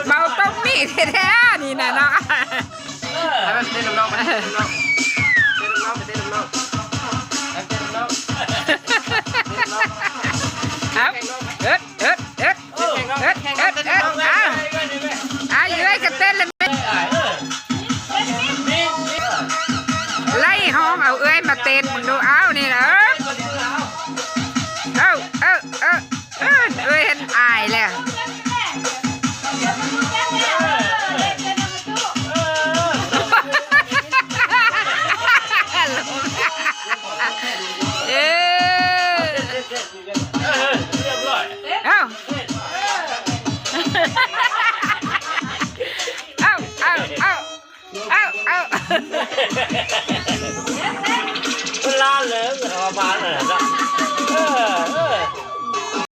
เบาต้องมีแท้ๆนี่นะเนาะเต้นน้องๆเต้นน้องๆเต้นน้องๆครับเอ็ดอยู่ไอ้กันเต้นเลยไล่ห้องเอาเอ้ยมาเต้นมึงดูเอานี่นะเอ้ยเห็นอายแล้วมันล้านเลยมันประมาณนั้นนะ